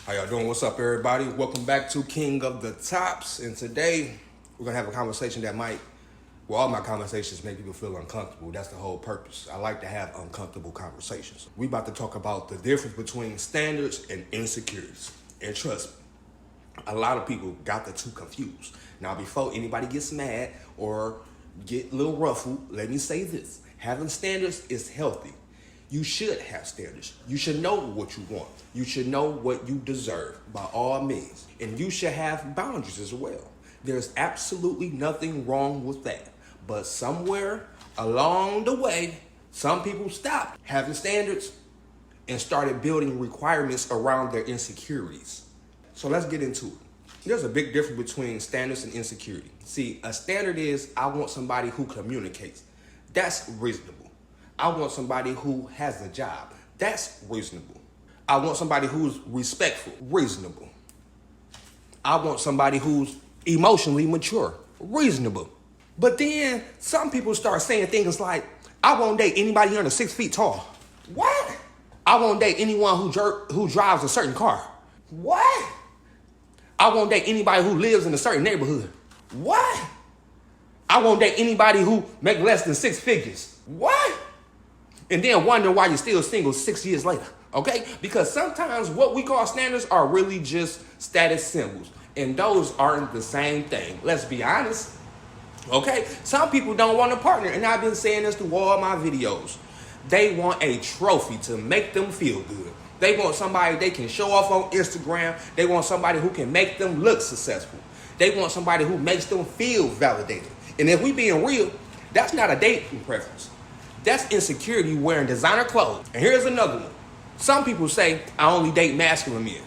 How y'all doing? What's up, everybody? Welcome back to King of the Tops. And today, we're going to have a conversation that all my conversations make people feel uncomfortable. That's the whole purpose. I like to have uncomfortable conversations. We about to talk about the difference between standards and insecurities. And trust me, a lot of people got the two confused. Now, before anybody gets mad or get a little ruffled, let me say this. Having standards is healthy. You should have standards. You should know what you want. You should know what you deserve by all means. And you should have boundaries as well. There's absolutely nothing wrong with that. But somewhere along the way, some people stopped having standards and started building requirements around their insecurities. So let's get into it. There's a big difference between standards and insecurity. See, a standard is I want somebody who communicates. That's reasonable. I want somebody who has a job. That's reasonable. I want somebody who's respectful. Reasonable. I want somebody who's emotionally mature. Reasonable. But then some people start saying things like, I won't date anybody under 6 feet tall. What? I won't date anyone who drives a certain car. What? I won't date anybody who lives in a certain neighborhood. What? I won't date anybody who makes less than 6 figures. What? And then wonder why you're still single 6 years later, okay? Because sometimes what we call standards are really just status symbols. And those aren't the same thing. Let's be honest, okay? Some people don't want a partner, and I've been saying this through all my videos. They want a trophy to make them feel good. They want somebody they can show off on Instagram. They want somebody who can make them look successful. They want somebody who makes them feel validated. And if we being real, that's not a dating preference. That's insecurity wearing designer clothes. And here's another one. Some people say, I only date masculine men.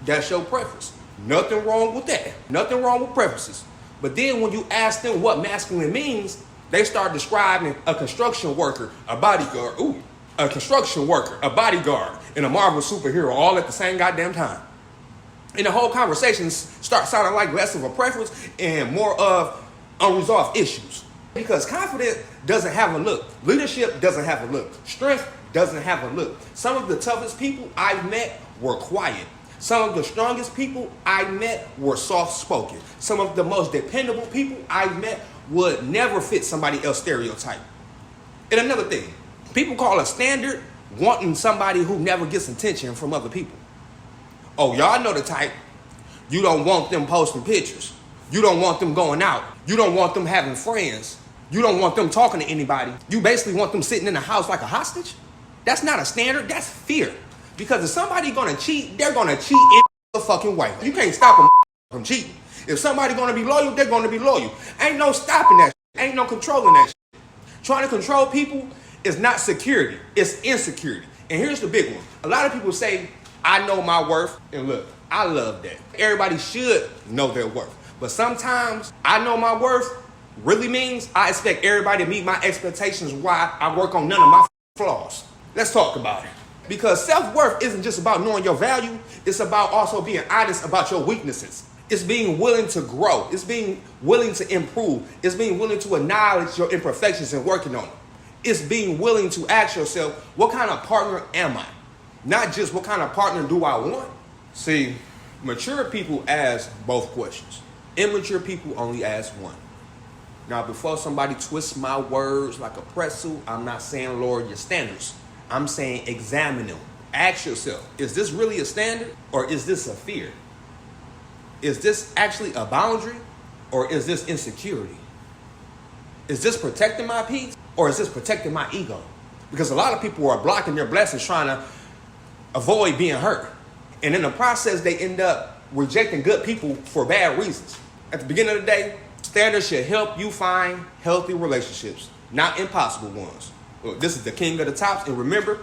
That's your preference. Nothing wrong with that. Nothing wrong with preferences. But then when you ask them what masculine means, they start describing a construction worker, a bodyguard. A construction worker, a bodyguard, and a Marvel superhero all at the same goddamn time. And the whole conversation starts sounding like less of a preference and more of unresolved issues. Because confidence doesn't have a look. Leadership doesn't have a look. Strength doesn't have a look. Some of the toughest people I've met were quiet. Some of the strongest people I met were soft-spoken. Some of the most dependable people I've met would never fit somebody else's stereotype. And another thing, people call a standard wanting somebody who never gets attention from other people. Oh, y'all know the type. You don't want them posting pictures. You don't want them going out. You don't want them having friends. You don't want them talking to anybody. You basically want them sitting in the house like a hostage. That's not a standard. That's fear. Because if somebody gonna cheat, they're gonna cheat in the fucking way. You can't stop them from cheating. If somebody gonna be loyal, they're gonna be loyal. Ain't no stopping that shit. Ain't no controlling that shit. Trying to control people is not security. It's insecurity. And here's the big one. A lot of people say, I know my worth. And look, I love that. Everybody should know their worth. But sometimes I know my worth really means I expect everybody to meet my expectations while I work on none of my flaws. Let's talk about it. Because self-worth isn't just about knowing your value. It's about also being honest about your weaknesses. It's being willing to grow. It's being willing to improve. It's being willing to acknowledge your imperfections and working on them. It's being willing to ask yourself, what kind of partner am I? Not just what kind of partner do I want? See, mature people ask both questions. Immature people only ask one. Now, before somebody twists my words like a pretzel, I'm not saying lower your standards. I'm saying examine them. Ask yourself, is this really a standard or is this a fear? Is this actually a boundary or is this insecurity? Is this protecting my peace or is this protecting my ego? Because a lot of people are blocking their blessings trying to avoid being hurt. And in the process, they end up rejecting good people for bad reasons. At the beginning of the day, standards should help you find healthy relationships, not impossible ones. Look, this is the King of the Tops, and remember,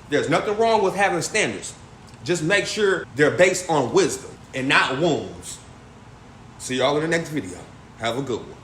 there's nothing wrong with having standards. Just make sure they're based on wisdom and not wounds. See y'all in the next video. Have a good one.